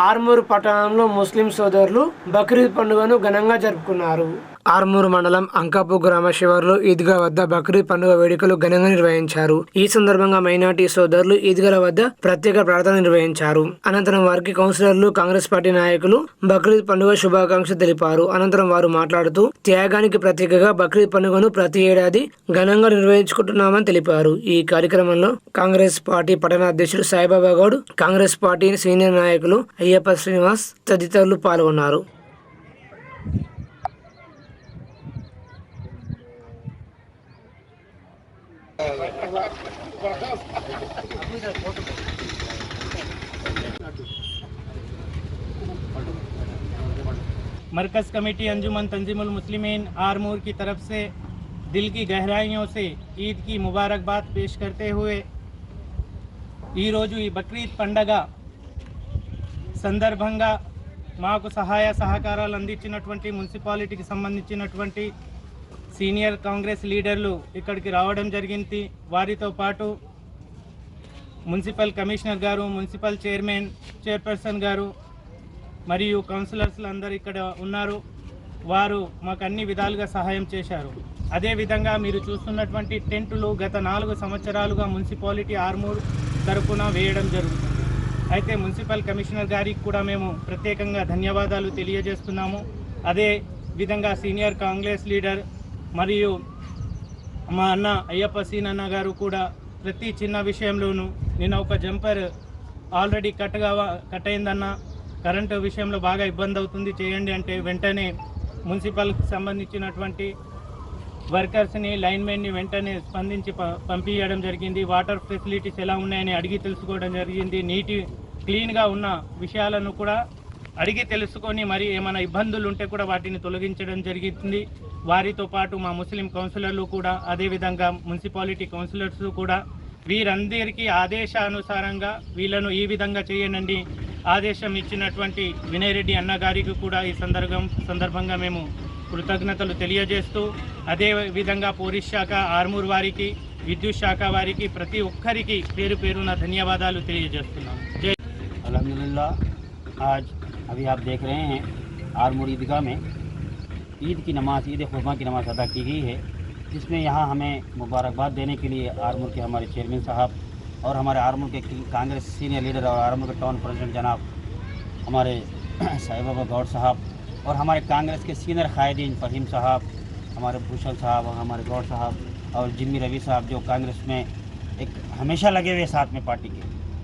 ఆర్మూరు పట్టణంలో ముస్లిం సోదరులు బక్రీద్ పండుగను ఘనంగా జరుపుకున్నారు. ఆర్మూరు మండలం అంకాపూర్ గ్రామ శివారులో ఈద్గా వద్ద బక్రీద్ పండుగ వేడుకలు ఘనంగా నిర్వహించారు. ఈ సందర్భంగా మైనార్టీ సోదరులు ఈద్గాల వద్ద ప్రత్యేక ప్రార్థన నిర్వహించారు. అనంతరం వారికి కౌన్సిలర్లు, కాంగ్రెస్ పార్టీ నాయకులు బక్రీద్ పండుగ శుభాకాంక్షలు తెలిపారు. అనంతరం వారు మాట్లాడుతూ త్యాగానికి ప్రత్యేకగా బక్రీద్ పండుగను ప్రతి ఏడాది ఘనంగా నిర్వహించుకుంటున్నామని తెలిపారు. ఈ కార్యక్రమంలో కాంగ్రెస్ పార్టీ పట్టణ అధ్యక్షుడు సాయిబాబా గౌడ్, కాంగ్రెస్ పార్టీ సీనియర్ నాయకులు అయ్యప్ప శ్రీనివాస్ తదితరులు పాల్గొన్నారు. मरकज़ कमेटी अंजुमन तंजीमुल मुस्लिमीन आरमूर की तरफ से दिल की गहराइयों से ईद की मुबारकबाद पेश करते हुए ఈ రోజు ఈ బక్రీద్ పండగ సందర్భంగా మాకు సహాయ సహకారాలు అందించినటువంటి మున్సిపాలిటీకి సంబంధించినటువంటి సీనియర్ కాంగ్రెస్ లీడర్లు ఇక్కడికి రావడం జరిగింది. వారితో పాటు మున్సిపల్ కమిషనర్ గారు, మున్సిపల్ చైర్పర్సన్ గారు మరియు కౌన్సిలర్స్లు అందరూ ఇక్కడ ఉన్నారు. వారు మాకు అన్ని విధాలుగా సహాయం చేశారు. అదేవిధంగా మీరు చూస్తున్నటువంటి టెంటులు గత 4 సంవత్సరాలుగా మున్సిపాలిటీ ఆర్మూర్ తరపున వేయడం జరుగుతుంది. అయితే మున్సిపల్ కమిషనర్ గారికి కూడా మేము ప్రత్యేకంగా ధన్యవాదాలు తెలియజేస్తున్నాము. అదే విధంగా సీనియర్ కాంగ్రెస్ లీడర్ మరియు మా అన్న అయ్యప్ప సీనన్న గారు కూడా ప్రతి చిన్న విషయంలోనూ నేను ఒక జంపర్ ఆల్రెడీ కట్ అయిందన్న, కరెంటు విషయంలో బాగా ఇబ్బంది అవుతుంది చేయండి అంటే వెంటనే మున్సిపల్కి సంబంధించినటువంటి వర్కర్స్ని, లైన్మెన్ని వెంటనే స్పందించి పంపించడం జరిగింది. వాటర్ ఫెసిలిటీస్ ఎలా ఉన్నాయని అడిగి తెలుసుకోవడం జరిగింది. క్లీన్గా ఉన్న విషయాలను కూడా అడిగి తెలుసుకొని మరి ఏమైనా ఇబ్బందులు ఉంటే కూడా వాటిని తొలగించడం జరిగింది. వారితో పాటు మా ముస్లిం కౌన్సిలర్లు కూడా, అదేవిధంగా మున్సిపాలిటీ కౌన్సిలర్స్ కూడా వీరందరికీ ఆదేశానుసారంగా వీళ్ళను ఈ విధంగా చేయనండి ఆదేశం ఇచ్చినటువంటి వినయ్ రెడ్డి అన్న గారికి కూడా ఈ సందర్భంగా మేము కృతజ్ఞతలు తెలియజేస్తూ, అదే విధంగా పోలీస్ శాఖ, ఆర్మూర్ వారికి, విద్యుత్ శాఖ వారికి ప్రతి ఒక్కరికి పేరు పేరున ధన్యవాదాలు తెలియజేస్తున్నాము. జై अल्हम्दुलिल्लाह। आज अभी आप देख रहे हैं आरमूर ईदगाह में ईद की नमाज़, ईद खुरमा की नमाज़ अदा की गई है, जिसमें यहाँ हमें मुबारकबाद देने के लिए आरमूर के हमारे चेयरमैन साहब और हमारे आरमूर के कांग्रेस सीनियर लीडर और आरमूर के टाउन प्रेसिडेंट जनाब हमारे साईबाबा गौड़ साहब और हमारे कांग्रेस के सीनियर कायदीन फ़हीम साहब, हमारे भूषण साहब और हमारे गौड़ साहब और जिम्मी रवि साहब जो कांग्रेस में एक हमेशा लगे हुए साथ में पार्टी के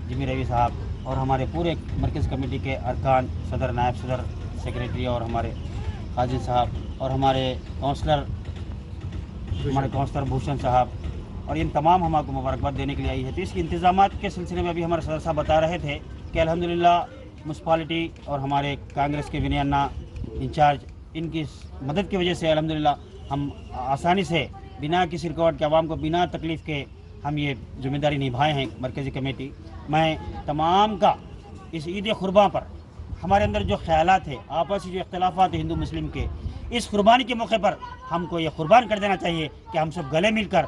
जिम्मी रवि साहब और हमारे पूरे मरकज़ कमेटी के अरकान, सदर, नायब सदर, सेक्रेटरी और हमारे हाजिर साहब और हमारे काउंसलर भूषण साहब और इन तमाम हम आपको मुबारकबाद देने के लिए आई है। तो इसके इंतज़ामात के सिलसिले में अभी हमारे सदर साहब बता रहे थे कि अल्हम्दुलिल्लाह म्यूनसिपालिटी और हमारे कांग्रेस के विनय अन्ना इंचार्ज, इनकी मदद की वजह से अल्हम्दुलिल्लाह हम आसानी से बिना किसी रुकावट के, आवाम को बिना तकलीफ़ के हम ये जिम्मेदारी निभाए हैं मरकज़ी कमेटी। मैं तमाम का इस ईद खुरबा पर हमारे अंदर जो ख्यालात है, आपसी जो इख्तलाफात है हिंदू मुस्लिम के, इस कुर्बानी के मौके पर हमको ये कुर्बान कर देना चाहिए कि हम सब गले मिलकर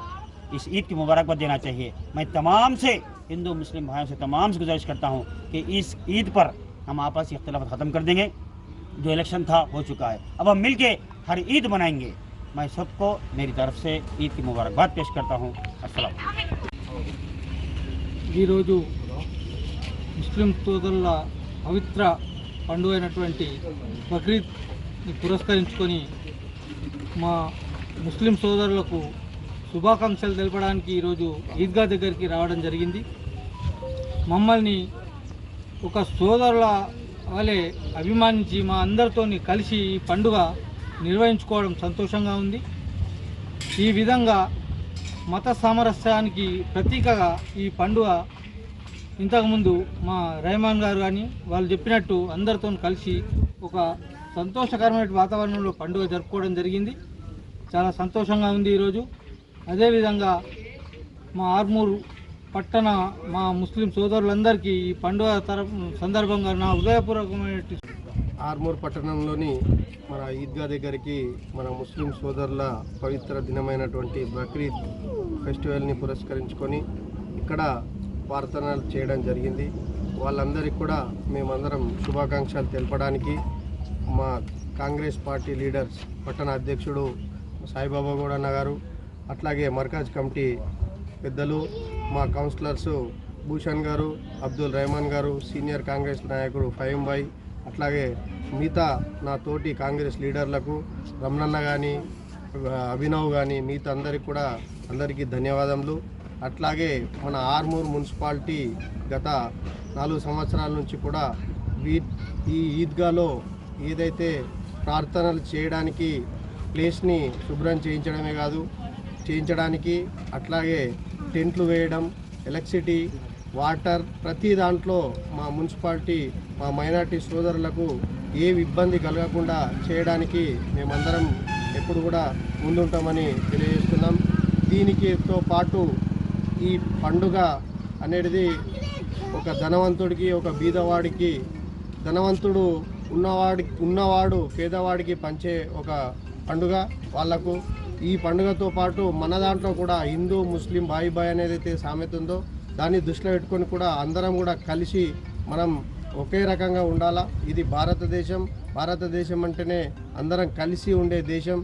इस ईद की मुबारकबाद देना चाहिए। मैं तमाम से हिंदू मुस्लिम भाइयों से तमाम से गुजारिश करता हूँ कि इस ईद पर हम आपसी इख्तलाफ ख़त्म कर देंगे। जो इलेक्शन था हो चुका है, अब हम मिल के हर ईद मनाएंगे। मैं सबको मेरी तरफ से ईद की मुबारकबाद पेश करता हूँ। अस्सलाम। ఈరోజు ముస్లిం సోదరుల పవిత్ర పండుగ అయినటువంటి బక్రీద్ని పురస్కరించుకొని మా ముస్లిం సోదరులకు శుభాకాంక్షలు తెలపడానికి ఈరోజు ఈద్గా దగ్గరికి రావడం జరిగింది. మమ్మల్ని ఒక సోదరుల వలె అభిమానించి మా అందరితో కలిసి ఈ పండుగ నిర్వహించుకోవడం సంతోషంగా ఉంది. ఈ విధంగా మత సామరస్యానికి ప్రతీకగా ఈ పండుగ ఇంతకుముందు మా రెహమాన్ గారు కానీ వాళ్ళు చెప్పినట్టు అందరితో కలిసి ఒక సంతోషకరమైన వాతావరణంలో పండుగ జరుపుకోవడం జరిగింది. చాలా సంతోషంగా ఉంది ఈరోజు. అదేవిధంగా మా ఆర్మూరు పట్టణ మా ముస్లిం సోదరులందరికీ ఈ పండుగ సందర్భంగా నా హృదయపూర్వకమైన ఆర్మూర్ పట్టణంలోని మన ఈద్గా దగ్గరికి మన ముస్లిం సోదరుల పవిత్ర దినమైనటువంటి బక్రీద్ ఫెస్టివల్ని పురస్కరించుకొని ఇక్కడ ప్రార్థనలు చేయడం జరిగింది. వాళ్ళందరికీ కూడా మేమందరం శుభాకాంక్షలు తెలపడానికి మా కాంగ్రెస్ పార్టీ లీడర్స్ పట్టణ అధ్యక్షుడు సాయిబాబా గౌడన్న గారు, అట్లాగే మర్కజ్ కమిటీ పెద్దలు, మా కౌన్సిలర్స్ భూషణ్ గారు, అబ్దుల్ రెహమాన్ గారు, సీనియర్ కాంగ్రెస్ నాయకుడు ఫహీం భాయ్, అట్లాగే మిగతా నా తోటి కాంగ్రెస్ లీడర్లకు రమణన్న కానీ అభినవ్ కానీ మిగతా అందరికీ ధన్యవాదములు. అట్లాగే మన ఆర్మూర్ మున్సిపాలిటీ గత 4 సంవత్సరాల నుంచి కూడా ఈ ఈద్గాలో ఏదైతే ప్రార్థనలు చేయడానికి ప్లేస్ని శుభ్రం చేయించడానికి అట్లాగే టెంట్లు వేయడం, ఎలక్ట్రిసిటీ, వాటర్ ప్రతి దాంట్లో మా మున్సిపాలిటీ మా మైనార్టీ సోదరులకు ఏ ఇబ్బంది కలగకుండా చేయడానికి మేమందరం ఎప్పుడు కూడా ముందుంటామని తెలియజేస్తున్నాం. దీనితో పాటు ఈ పండుగ అనేది ఒక ధనవంతుడికి, ఒక బీదవాడికి, ధనవంతుడు ఉన్నవాడు పేదవాడికి పంచే ఒక పండుగ వాళ్ళకు. ఈ పండుగతో పాటు మన దాంట్లో కూడా హిందూ ముస్లిం బాయి బాయ్ అనేది అయితే సామెత ఉందో దాన్ని దృష్టిలో పెట్టుకొని కూడా అందరం కూడా కలిసి మనం ఒకే రకంగా ఉండాలా. ఇది భారతదేశం అంటేనే అందరం కలిసి ఉండే దేశం.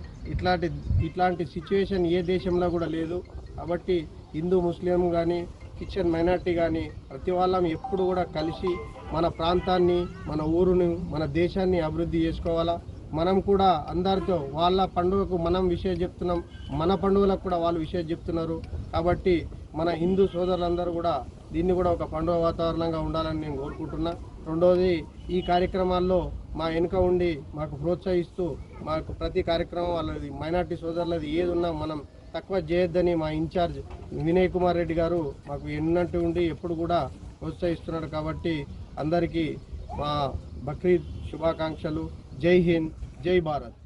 ఇట్లాంటి సిచ్యువేషన్ ఏ దేశంలో కూడా లేదు. కాబట్టి హిందూ ముస్లిం కానీ క్రిస్టియన్ మైనార్టీ కానీ ప్రతి వాళ్ళం ఎప్పుడు కూడా కలిసి మన ప్రాంతాన్ని, మన ఊరుని, మన దేశాన్ని అభివృద్ధి చేసుకోవాలా. మనం కూడా అందరితో వాళ్ళ పండుగకు మనం విషయం చెప్తున్నాం, మన పండుగలకు కూడా వాళ్ళు విషయం చెప్తున్నారు. కాబట్టి మన హిందూ సోదరులందరూ కూడా దీన్ని కూడా ఒక పండుగ వాతావరణంగా ఉండాలని నేను కోరుకుంటున్నా. రెండోది, ఈ కార్యక్రమాల్లో మా వెనుక ఉండి మాకు ప్రోత్సహిస్తూ మాకు ప్రతి కార్యక్రమం వాళ్ళది మైనార్టీ సోదరులది ఏది ఉన్నా మనం తక్కువ చేయొద్దని మా ఇన్ఛార్జ్ వినయ్ కుమార్ రెడ్డి గారు మాకు ఎన్నట్టు ఉండి ఎప్పుడు కూడా ప్రోత్సహిస్తున్నాడు. కాబట్టి అందరికీ మా బక్రీద్ శుభాకాంక్షలు. జై హింద్, జై భారత్.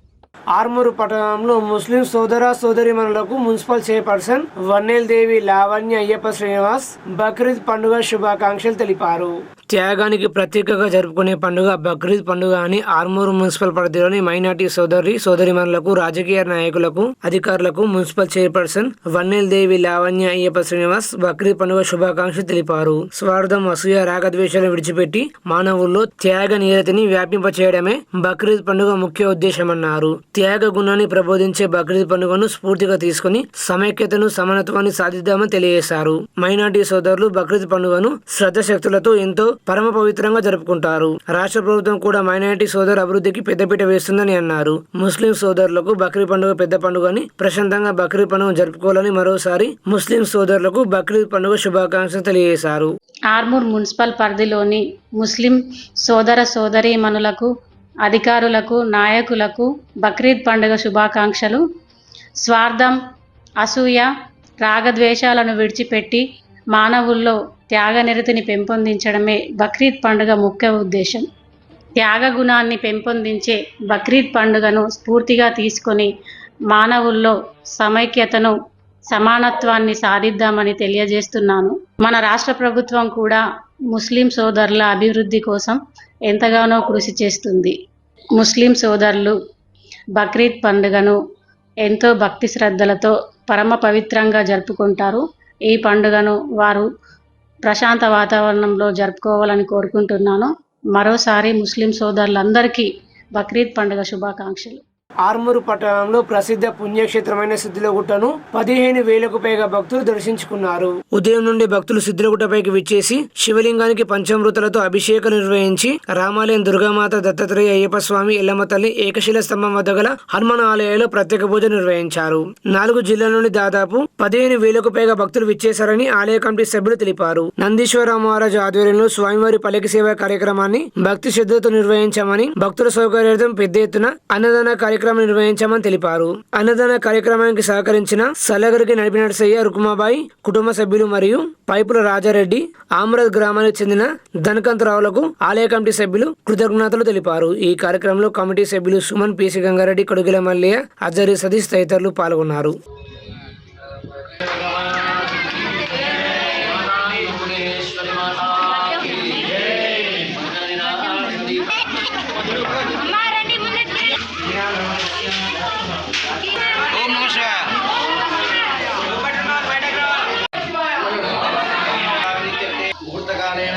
ఆర్మూరు పట్టణంలో ముస్లిం సోదరీమణులకు మున్సిపల్ చైర్పర్సన్ వన్నెల్దేవి లావణ్య అయ్యప్ప శ్రీనివాస్ బక్రీద్ పండుగ శుభాకాంక్షలు తెలిపారు. త్యాగానికి ప్రత్యేకంగా జరుపుకునే పండుగ బక్రీద్ పండుగ అని ఆర్మూరు మున్సిపల్ పరిధిలోని మైనార్టీ సోదరీమణులకు, రాజకీయ నాయకులకు, అధికారులకు మున్సిపల్ చైర్పర్సన్ వన్నెల్దేవి లావణ్య అయ్యప్ప శ్రీనివాస్ బక్రీద్ పండుగ శుభాకాంక్షలు తెలిపారు. స్వార్థం, అసూయ, రాగద్వేషాలను విడిచిపెట్టి మానవుల్లో త్యాగ నిరతిని వ్యాపింపచేయడమే బక్రీద్ పండుగ ముఖ్య ఉద్దేశమన్నారు. త్యాగ గుణాన్ని ప్రబోధించే బక్రీద్ పండుగను స్ఫూర్తిగా తీసుకుని సమైక్యతను, సమానత్వాన్ని సాధిద్దామని తెలియజేశారు. మైనార్టీ సోదరులు బక్రీద్ పండుగను శ్రద్ధశక్తులతో ఎంతో పరమ పవిత్రంగా జరుపుకుంటారు. రాష్ట్ర ప్రభుత్వం కూడా మైనార్టీ సోదరు అభివృద్ధికి పెద్దపీట వేస్తుందని అన్నారు. ముస్లిం సోదరులకు బక్రీద్ పండుగ పెద్ద పండుగ అని ప్రశాంతంగా బక్రీద్ పండుగ జరుపుకోవాలని మరోసారి ముస్లిం సోదరులకు బక్రీద్ పండుగ శుభాకాంక్షలు తెలియజేశారు. ఆర్మూర్ మున్సిపల్ పరిధిలోని ముస్లిం సోదరీమణులకు, అధికారులకు, నాయకులకు బక్రీద్ పండుగ శుభాకాంక్షలు. స్వార్థం, అసూయ, రాగద్వేషాలను విడిచిపెట్టి మానవుల్లో త్యాగనిరతిని పెంపొందించడమే బక్రీద్ పండుగ ముఖ్య ఉద్దేశం. త్యాగ గుణాన్ని పెంపొందించే బక్రీద్ పండుగను స్ఫూర్తిగా తీసుకొని మానవుల్లో సమైక్యతను, సమానత్వాన్ని సాధిద్దామని తెలియజేస్తున్నాను. మన రాష్ట్ర ప్రభుత్వం కూడా ముస్లిం సోదరుల అభివృద్ధి కోసం ఎంతగానో కృషి చేస్తుంది. ముస్లిం సోదరులు బక్రీద్ పండుగను ఎంతో భక్తి శ్రద్ధలతో పరమ పవిత్రంగా జరుపుకుంటారు. ఈ పండుగను వారు ప్రశాంత వాతావరణంలో జరుపుకోవాలని కోరుకుంటున్నాను. మరోసారి ముస్లిం సోదరులందరికీ బక్రీద్ పండుగ శుభాకాంక్షలు. ఆర్మూరు పట్టణంలో ప్రసిద్ధ పుణ్యక్షేత్రమైన సిద్ధిలగుట్టను 15,000కు పైగా భక్తులు దర్శించుకున్నారు. ఉదయం నుండి భక్తులు సిద్ధిలగుట్టపైకి విచ్చేసి శివలింగానికి పంచామృతాలతో అభిషేకం నిర్వహించి రామాలయం, దుర్గామాత, దత్తాత్రేయ, అయ్యప్ప స్వామి, ఎల్లమ్మ తల్లి, ఏకశిల స్తంభం వద్ద గల హనుమాన్ ఆలయాల్లో ప్రత్యేక పూజ నిర్వహించారు. 4 జిల్లాల నుండి దాదాపు 15,000కు పైగా భక్తులు విచ్చేశారని ఆలయ కమిటీ సభ్యులు తెలిపారు. నందీశ్వర మహారాజు ఆధ్వర్యంలో స్వామివారి పల్లకి సేవ కార్యక్రమాన్ని భక్తి శ్రద్ధతో నిర్వహించామని, భక్తుల సౌకర్యార్థం పెద్ద ఎత్తున అన్నదాన కార్యక్రమం నిర్వహించామని తెలిపారు. అన్నదాన కార్యక్రమానికి సహకరించిన సల్లగరికి నడిపినర్సయ్య, రుకుమాబాయి కుటుంబ సభ్యులు మరియు పైపుల రాజారెడ్డి, ఆమ్రద్ గ్రామానికి చెందిన ధనకంతరావులకు ఆలయ కమిటీ సభ్యులు కృతజ్ఞతలు తెలిపారు. ఈ కార్యక్రమంలో కమిటీ సభ్యులు సుమన్, పీసి గంగారెడ్డి, కొడుగుల మల్లయ్య, అజరి సతీష్ తదితరులు పాల్గొన్నారు. ముహూర్తకాలేన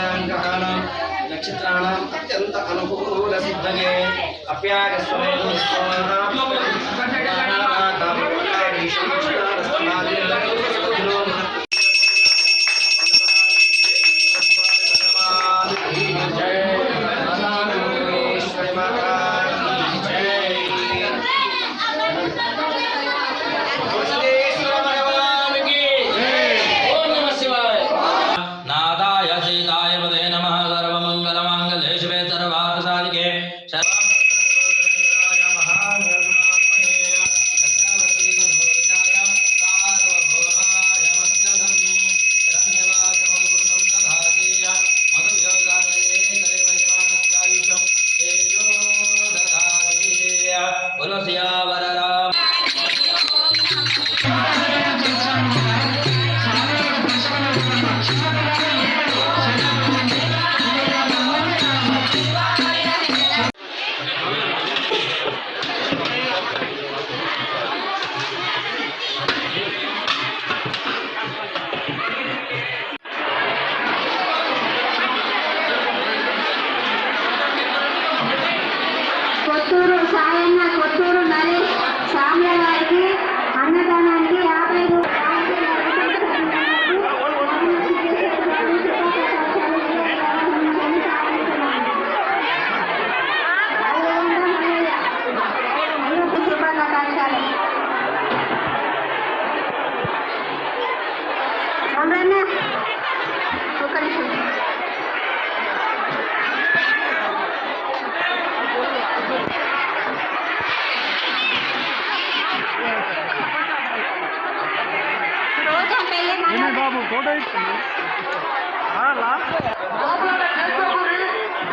చిత్రాణం అత్యంత అనుకూల సిద్ధగే అప్యాగస్వరేణ కొత్తూరు సాయన్న, కొత్తూరు నరేష్ సామ్య గారికి అన్నదానానికి 50 రూపాయలు శుభాకాంక్షలు. ఒక నిమిషం.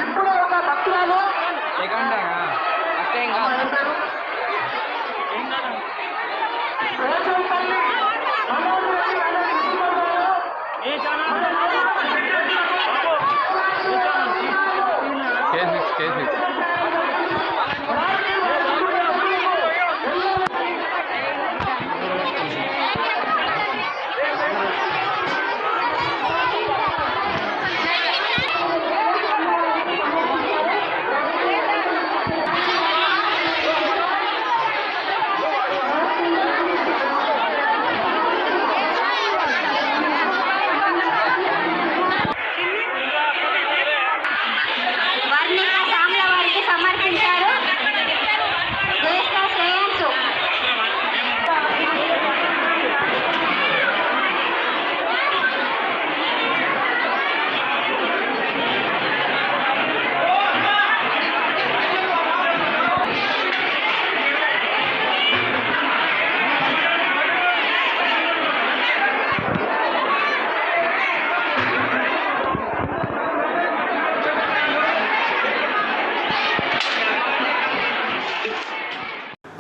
ఇప్పుడు ఒక భక్తురాలు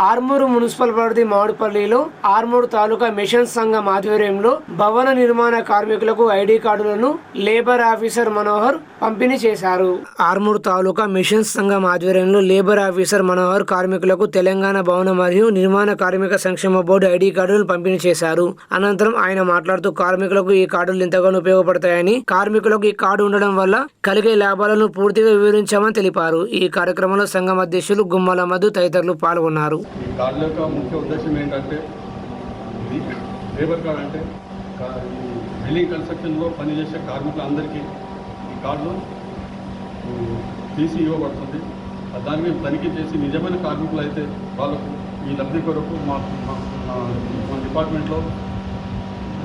ఆర్మూరు మున్సిపల్ పరిధి మామిడిపల్లిలో ఆర్మూరు తాలూకా మిషన్ సంఘం ఆధ్వర్యంలో భవన నిర్మాణ కార్మికులకు ఐడి కార్డులను లేబర్ ఆఫీసర్ మనోహర్ పంపిణీ చేశారు. ఆర్మూరు తాలూకా మిషన్ సంఘం ఆధ్వర్యంలో లేబర్ ఆఫీసర్ మనోహర్ కార్మికులకు తెలంగాణ భవన మరియు నిర్మాణ కార్మిక సంక్షేమ బోర్డు ఐడి కార్డులను పంపిణీ చేశారు. అనంతరం ఆయన మాట్లాడుతూ కార్మికులకు ఈ కార్డులు ఎంతగానో ఉపయోగపడతాయని, కార్మికులకు ఈ కార్డు ఉండడం వల్ల కలిగే లాభాలను పూర్తిగా వివరించామని తెలిపారు. ఈ కార్యక్రమంలో సంఘం అధ్యక్షులు గుమ్మల మధు తదితరులు పాల్గొన్నారు. ఈ కార్డుల యొక్క ముఖ్య ఉద్దేశం ఏంటంటే, ఇది లేబర్ కార్డ్ అంటే బిల్డింగ్ కన్స్ట్రక్షన్లో పనిచేసే కార్మికులందరికీ ఈ కార్డులు తీసి ఇవ్వబడుతుంది. దాన్ని మేము తనిఖీ చేసి నిజమైన కార్మికులు అయితే వాళ్ళకు ఈ లబ్ధి కొరకు మా డిపార్ట్మెంట్లో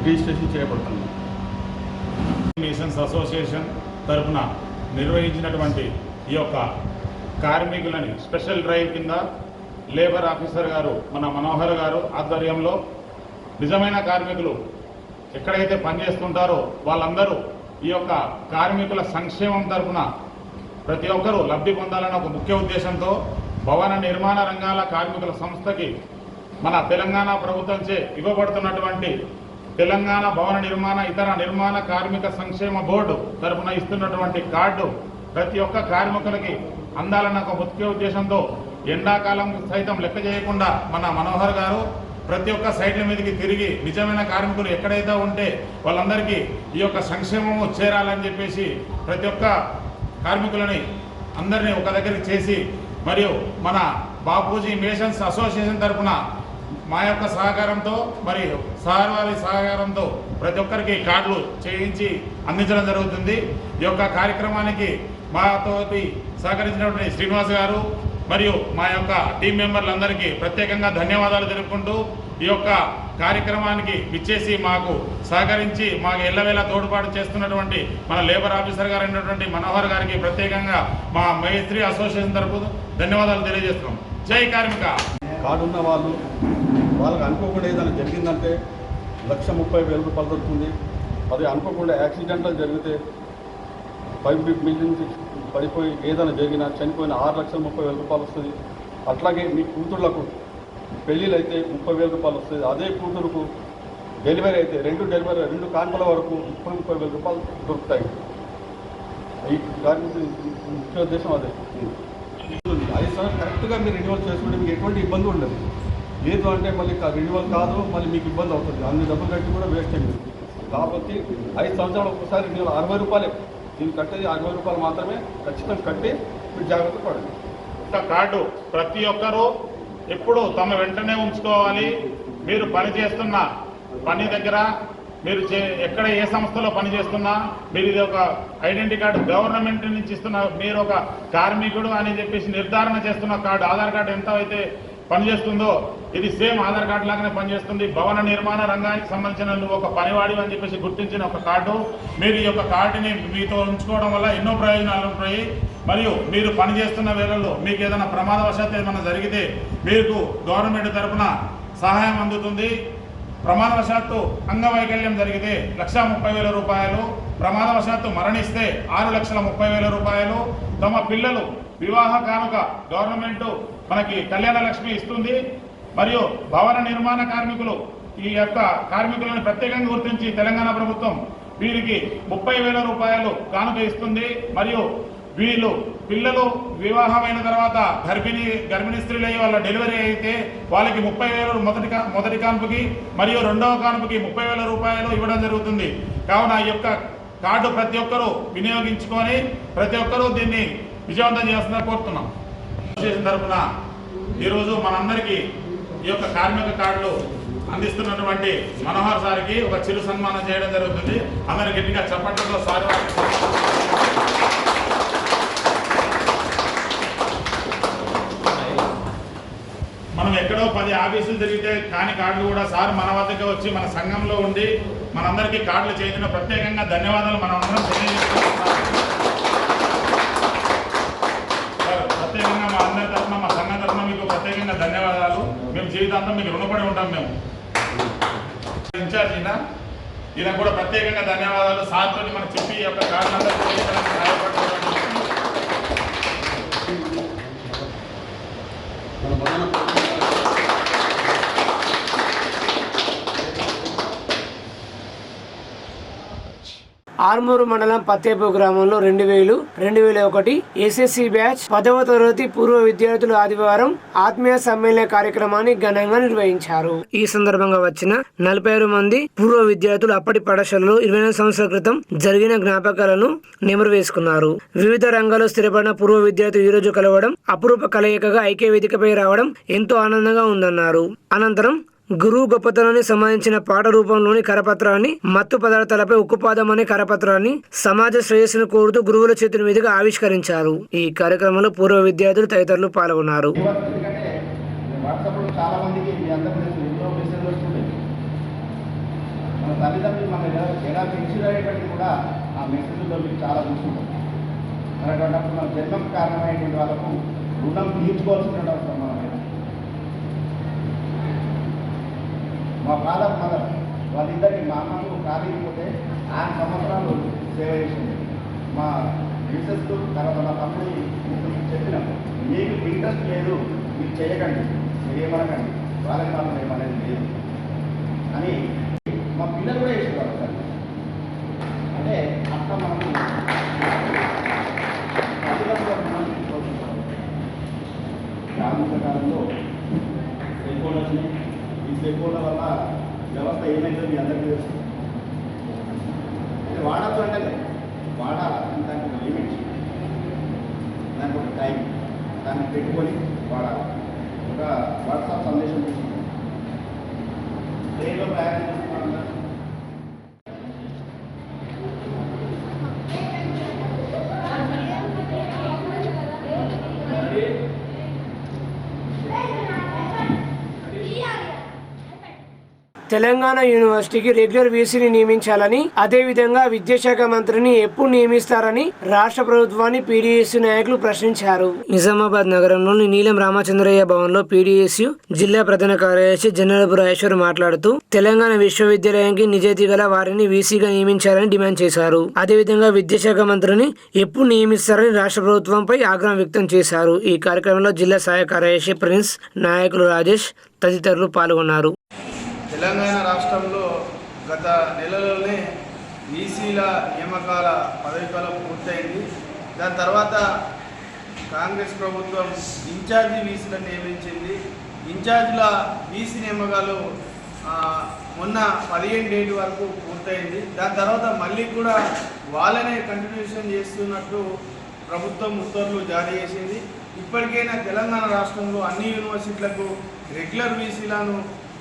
రిజిస్ట్రేషన్ చేయబడుతుంది. మిషన్స్ అసోసియేషన్ తరఫున నిర్వహించినటువంటి ఈ యొక్క కార్మికులని స్పెషల్ డ్రైవ్ కింద లేబర్ ఆఫీసర్ గారు మన మనోహర్ గారు ఆధ్వర్యంలో నిజమైన కార్మికులు ఎక్కడైతే పనిచేస్తుంటారో వాళ్ళందరూ ఈ యొక్క కార్మికుల సంక్షేమం తరఫున ప్రతి ఒక్కరూ లబ్ధి పొందాలన్న ఒక ముఖ్య ఉద్దేశంతో భవన నిర్మాణ రంగాల కార్మికుల సంస్థకి మన తెలంగాణ ప్రభుత్వంచే ఇవ్వబడుతున్నటువంటి తెలంగాణ భవన నిర్మాణ ఇతర నిర్మాణ కార్మిక సంక్షేమ బోర్డు తరఫున ఇస్తున్నటువంటి కార్డు ప్రతి ఒక్క కార్మికులకి అందాలన్న ఒక ముఖ్య ఉద్దేశంతో ఎండాకాలం సైతం లెక్క చేయకుండా మన మనోహర్ గారు ప్రతి ఒక్క సైట్ల మీదకి తిరిగి నిజమైన కార్మికులు ఎక్కడైతే ఉంటే వాళ్ళందరికీ ఈ యొక్క సంక్షేమము చేరాలని చెప్పేసి ప్రతి ఒక్క కార్మికులని అందరినీ ఒక దగ్గరికి చేసి మరియు మన బాపూజీ మేషన్స్ అసోసియేషన్ తరఫున మా యొక్క సహకారంతో మరియు సార్ వారి సహకారంతో ప్రతి ఒక్కరికి కార్డులు చేయించి అందించడం జరుగుతుంది. ఈ యొక్క కార్యక్రమానికి మాతోటి సహకరించినటువంటి శ్రీనివాస్ గారు మరియు మా యొక్క టీం మెంబర్లందరికీ ప్రత్యేకంగా ధన్యవాదాలు తెలుపుకుంటూ ఈ యొక్క కార్యక్రమానికి విచ్చేసి మాకు సహకరించి మాకు ఎల్లవేళ తోడ్పాటు చేస్తున్నటువంటి మన లేబర్ ఆఫీసర్ గారు అయినటువంటి మనోహర్ గారికి ప్రత్యేకంగా మా మైత్రి అసోసియేషన్ తరపు ధన్యవాదాలు తెలియజేస్తున్నాం. జై కార్మిక. కార్డు ఉన్న వాళ్ళకి అనుకోకుండా ఏదైనా జరిగిందంటే 1,30,000 రూపాయలు దొరుకుతుంది. అది అనుకోకుండా యాక్సిడెంటల్ జరిగితే 5 మిలియన్ పడిపోయి ఏదైనా జరిగినా చనిపోయిన 6,30,000 రూపాయలు వస్తుంది. అట్లాగే మీ కూతుళ్ళకు పెళ్ళిళ్ళు అయితే 30,000 రూపాయలు వస్తుంది. అదే కూతురుకు డెలివరీ అయితే 2 కాన్పుల వరకు 30,000 రూపాయలు దొరుకుతాయి. ఈ కార్మికుల ముఖ్య ఉద్దేశం అదే. 5 సంవత్సరాలు కరెక్ట్గా మీరు రెన్యువల్ చేసుకుంటే మీకు ఎటువంటి ఇబ్బంది ఉండదు. లేదు అంటే మళ్ళీ రెన్యువల్ కాదు, మళ్ళీ మీకు ఇబ్బంది అవుతుంది. అన్ని డబ్బులు కట్టి కూడా వేస్ట్ అయింది. కాబట్టి 5 సంవత్సరాలు ఒక్కసారి రెన్యువల్ 60 రూపాయలే. దీన్ని కట్టేది 60 రూపాయలు మాత్రమే. ఖచ్చితంగా కట్టి మీరు జాగ్రత్త పడండి. కార్డు ప్రతి ఒక్కరూ ఎప్పుడు తమ వెంటనే ఉంచుకోవాలి. మీరు పని చేస్తున్న పని దగ్గర మీరు ఎక్కడ ఏ సంస్థలో పనిచేస్తున్నా మీరు ఇది ఒక ఐడెంటిటీ కార్డు గవర్నమెంట్ నుంచి ఇస్తున్న, మీరు ఒక కార్మికుడు అని చెప్పేసి నిర్ధారణ చేస్తున్న కార్డు, ఆధార్ కార్డు ఎంత అయితే పనిచేస్తుందో ఇది సేమ్ ఆధార్ కార్డు లాగానే పనిచేస్తుంది. భవన నిర్మాణ రంగానికి సంబంధించిన నువ్వు ఒక పనివాడి అని చెప్పేసి గుర్తించిన ఒక కార్డు. మీరు ఈ యొక్క కార్డుని మీతో ఉంచుకోవడం వల్ల ఎన్నో ప్రయోజనాలు ఉంటాయి. మరియు మీరు పనిచేస్తున్న వేళల్లో మీకు ఏదైనా ప్రమాదవశాత్తు ఏమైనా జరిగితే మీకు గవర్నమెంట్ తరఫున సహాయం అందుతుంది. ప్రమాదవశాత్తు అంగవైకల్యం జరిగితే 1,30,000 రూపాయలు, ప్రమాదవశాత్తు మరణిస్తే 6,30,000 రూపాయలు. తమ పిల్లలు వివాహ కానుక గవర్నమెంట్ మనకి కళ్యాణ లక్ష్మి ఇస్తుంది. మరియు భవన నిర్మాణ కార్మికులు ఈ యొక్క కార్మికులను ప్రత్యేకంగా గుర్తించి తెలంగాణ ప్రభుత్వం వీరికి 30,000 రూపాయలు కానుక ఇస్తుంది. మరియు వీళ్ళు పిల్లలు వివాహమైన తర్వాత గర్భిణీ స్త్రీలు అయ్యి వాళ్ళ డెలివరీ అయితే వాళ్ళకి 30,000 మొదటి కాన్పుకి మరియు రెండవ కాన్పుకి 30,000 రూపాయలు ఇవ్వడం జరుగుతుంది. కావున ఈ యొక్క కార్డు ప్రతి ఒక్కరూ వినియోగించుకొని ప్రతి ఒక్కరూ దీన్ని విజయవంతం చేస్తున్నారు కోరుతున్నాం. అసోసియేషన్ తరఫున ఈరోజు మనందరికీ ఈ యొక్క కార్మిక కార్డులు అందిస్తున్నటువంటి మనోహర్ సార్కి ఒక చిరు సన్మానం చేయడం జరుగుతుంది. అందరి గట్టిగా చప్పట్లతో సార్ మనం ఎక్కడో 10 ఆఫీసులు తిరిగితే కానీ కార్డులు కూడా సార్ మన వద్దకు వచ్చి మన సంఘంలో ఉండి మనందరికీ కార్డులు చేయడం ప్రత్యేకంగా ధన్యవాదాలు మనం అందరం తెలియజేస్తున్నాం. ప్రత్యేకంగా మా అందరి తరఫున మా సంఘం తరఫున మీకు ప్రత్యేకంగా ధన్యవాదాలు. మేము జీవితాంతం మీకు రుణపడి ఉంటాం. మేము ఇన్ఛార్జ్ ఈయన కూడా ప్రత్యేకంగా ధన్యవాదాలు. సార్తో మనకు చెప్పి ఈ యొక్క కార్డులందరూ సహాయపడుతున్నాం. ఆర్మూరు మండలం పత్తేపు గ్రామంలో 2001 ఎస్ఎస్సి బ్యాచ్ 10వ తరగతి పూర్వ విద్యార్థులు ఆదివారం ఆత్మీయ సమ్మేళన కార్యక్రమాన్ని ఘనంగా నిర్వహించారు. ఈ సందర్భంగా వచ్చిన 46 మంది పూర్వ విద్యార్థులు అప్పటి పాఠశాలలో 24 సంవత్సరాల క్రితం జరిగిన జ్ఞాపకాలను నెమరు వేసుకున్నారు. వివిధ రంగాల్లో స్థిరపడిన పూర్వ విద్యార్థులు ఈ రోజు కలవడం అపురూప కలయికగా ఐక్య వేదికపై రావడం ఎంతో ఆనందంగా ఉందన్నారు. అనంతరం గురువు గొప్పతనాన్ని సంబంధించిన పాట రూపంలోని కరపత్రాన్ని, మత్తు పదార్థాలపై ఉక్కుపాదం అనే కరపత్రాన్ని సమాజ శ్రేయస్సును కోరుతూ గురువుల చేతుల మీదుగా ఆవిష్కరించారు. ఈ కార్యక్రమంలో పూర్వ విద్యార్థులు తదితరులు పాల్గొన్నారు. మా ఫాదర్ మదర్ వాళ్ళిద్దరికి మా అమ్మకు కాలేకపోతే 6 సంవత్సరాలు సేవ చేసింది. మా మిసెస్ తర్వాత మా తమ్ముడి చెప్పినాం, మీకు ఇంట్రెస్ట్ లేదు మీరు చేయకండి, చేయమనకండి, వాళ్ళకి మాత్రం ఏమనేది లేదు అని మా పిల్లలు కూడా చేసేవారు సార్. అంటే అట్లా మనకు ప్రారంభ కాలంలో సెల్ఫోన్ వచ్చినాయి. ఈ సెల్ఫోన్ల వల్ల వ్యవస్థ ఏమైందో మీ అందరికీ తెలుసు. వాడద్దు అంటే వాడాలి, దానికి లిమిట్. దాన్ని పెట్టుకొని వాళ్ళ ఒక వాట్సాప్ సందేశం తీసుకున్నాం. ఏదో ప్రయాణం చేస్తున్నాం. తెలంగాణ యూనివర్సిటీకి రెగ్యులర్ వీసీని నియమించాలని, అదేవిధంగా విద్యాశాఖ మంత్రిని ఎప్పుడు నియమిస్తారని రాష్ట్ర ప్రభుత్వాన్ని పీడీఎస్యూ నాయకులు ప్రశ్నించారు. నిజామాబాద్ నగరంలోని నీలం రామచంద్రయ్య భవన్లో పీడీఎస్యూ జిల్లా ప్రధాన కార్యదర్శి జనరల్ రాజేశ్వర్ మాట్లాడుతూ తెలంగాణ విశ్వవిద్యాలయానికి నిజాయితీ గల వారిని వీసీగా నియమించాలని డిమాండ్ చేశారు. అదేవిధంగా విద్యాశాఖ మంత్రిని ఎప్పుడు నియమిస్తారని రాష్ట్ర ప్రభుత్వంపై ఆగ్రహం వ్యక్తం చేశారు. ఈ కార్యక్రమంలో జిల్లా సహాయ కార్యదర్శి ప్రిన్స్, నాయకులు రాజేష్ తదితరులు పాల్గొన్నారు. తెలంగాణ రాష్ట్రంలో గత నెలలోనే వీసీల నియామకాల పదవీకాలం పూర్తయింది. దాని తర్వాత కాంగ్రెస్ ప్రభుత్వం ఇన్ఛార్జి వీసీలను నియమించింది. ఇన్ఛార్జీల వీసీ నియామకాలు మొన్న 15 డేట్ వరకు పూర్తయింది. దాని తర్వాత మళ్ళీ కూడా వాళ్ళనే కంటిన్యూషన్ చేస్తున్నట్టు ప్రభుత్వం ఉత్తర్వులు జారీ చేసింది. ఇప్పటికైనా తెలంగాణ రాష్ట్రంలో అన్ని యూనివర్సిటీలకు రెగ్యులర్ వీసీలను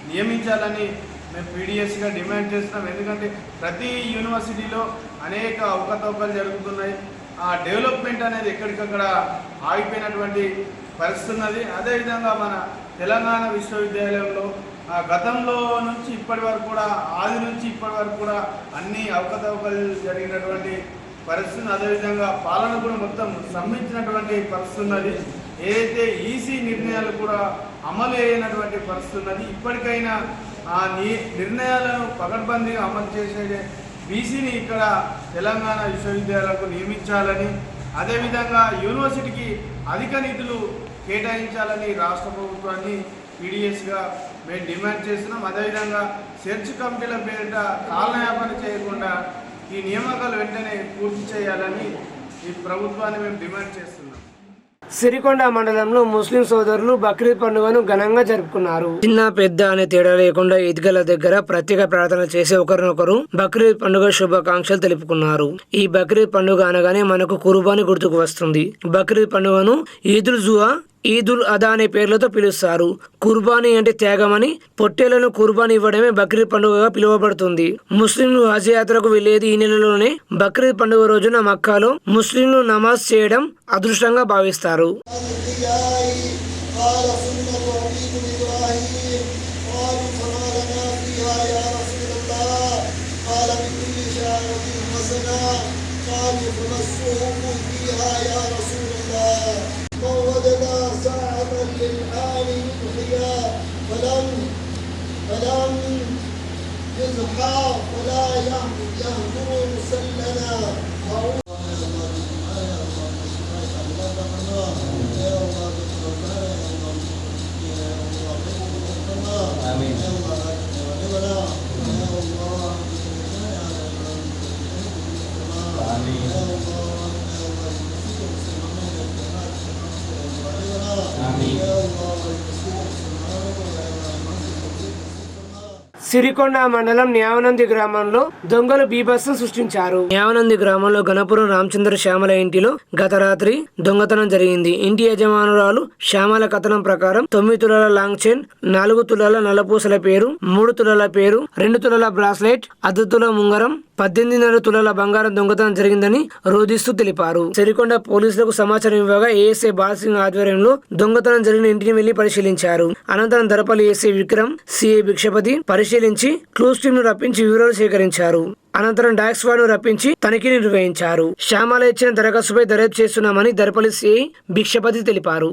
నియమించాలని మేము పీడీఎస్గా డిమాండ్ చేస్తున్నాం. ఎందుకంటే ప్రతి యూనివర్సిటీలో అనేక అవకతవకలు జరుగుతున్నాయి. ఆ డెవలప్మెంట్ అనేది ఎక్కడికక్కడ ఆగిపోయినటువంటి పరిస్థితి ఉన్నది. అదేవిధంగా మన తెలంగాణ విశ్వవిద్యాలయంలో గతంలో నుంచి ఇప్పటి వరకు కూడా, ఆది నుంచి ఇప్పటి వరకు కూడా అన్ని అవకతవకలు జరిగినటువంటి పరిస్థితి. అదేవిధంగా పాలన కూడా మొత్తం స్తంభించినటువంటి పరిస్థితి ఉన్నది. ఏదైతే ఈసీ నిర్ణయాలు కూడా అమలు అయినటువంటి పరిస్థితి ఉన్నది. ఇప్పటికైనా ఆ నిర్ణయాలను పకడ్బందీగా అమలు చేసే బీసీని ఇక్కడ తెలంగాణ విశ్వవిద్యాలయాలకు నియమించాలని, అదేవిధంగా యూనివర్సిటీకి అధిక నిధులు కేటాయించాలని రాష్ట్ర ప్రభుత్వాన్ని పీడీఎస్గా మేము డిమాండ్ చేస్తున్నాం. అదేవిధంగా సెర్చ్ కమిటీల పేరిట కాలయాపన చేయకుండా ఈ నియామకాలు వెంటనే పూర్తి చేయాలని ఈ ప్రభుత్వాన్ని మేము డిమాండ్ చేస్తున్నాం. సిరికొండ మండలంలో ముస్లిం సోదరులు బక్రీద్ పండుగను ఘనంగా జరుపుకున్నారు. చిన్న పెద్ద అనే తేడా లేకుండా ఈద్గాల దగ్గర ప్రత్యేక ప్రార్థన చేసి ఒకరినొకరు బక్రీద్ పండుగ శుభాకాంక్షలు తెలుపుకున్నారు. ఈ బక్రీద్ పండుగ అనగానే మనకు కుర్బానీ గుర్తుకు వస్తుంది. బక్రీద్ పండుగను ఈదుల్ జుహా, ఈదుల్ అదా అనే పేర్లతో పిలుస్తారు. కుర్బానీ అంటే త్యాగమని, పొట్టేళ్లను కుర్బానీ ఇవ్వడమే బక్రీద్ పండుగగా పిలువబడుతుంది. ముస్లింలు హజ్ యాత్రకు వెళ్లేది ఈ నెలలోనే. బక్రీద్ పండుగ రోజున మక్కాలో ముస్లింలు నమాజ్ చేయడం అదృష్టంగా భావిస్తారు. فلم يزحى ولا يهدر مسلنا సిరికొండ మండలం న్యావనంది గ్రామంలో దొంగలు బీభత్సం సృష్టించారు. న్యావనంది గ్రామంలో గణపురం రామచంద్ర శ్యామల ఇంటిలో గత రాత్రి దొంగతనం జరిగింది. ఇంటి యజమానురాలు శ్యామల కథనం ప్రకారం 9 తులాల లాంగ్ చైన్, 4 తులాల నల్లపూసల పేరు, 3 తులాల పేరు, 2 తులాల బ్రాస్లెట్, 1/2 తుల ఉంగరం, 18.5 తులాల బంగారం దొంగతనం జరిగిందని రోధిస్తూ తెలిపారు. సిరికొండ పోలీసులకు సమాచారం ఇవ్వగా ఏఎస్ఐ బాలసింగ్ ఆధ్వర్యంలో దొంగతనం జరిగిన ఇంటిని వెళ్లి పరిశీలించారు. అనంతరం దరపల్లి ఏఎస్ఐ విక్రమ్, సిఐ భిక్షపతి పరిశీలించి క్లూస్ టీమ్ ను రప్పించి వివరాలు సేకరించారు. అనంతరం డాగ్ స్క్వాడ్ ను రప్పించి తనిఖీ నిర్వహించారు. శ్యామల ఇచ్చిన దరఖాస్తుపై దర్యాప్తు చేస్తున్నామని దరపల్లి సిఐ భిక్షపతి తెలిపారు.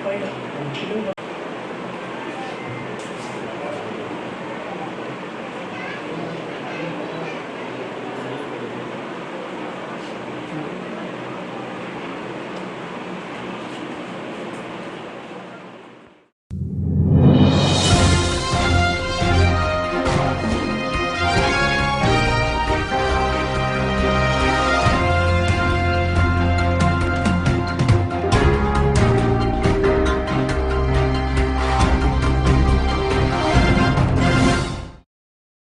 పైన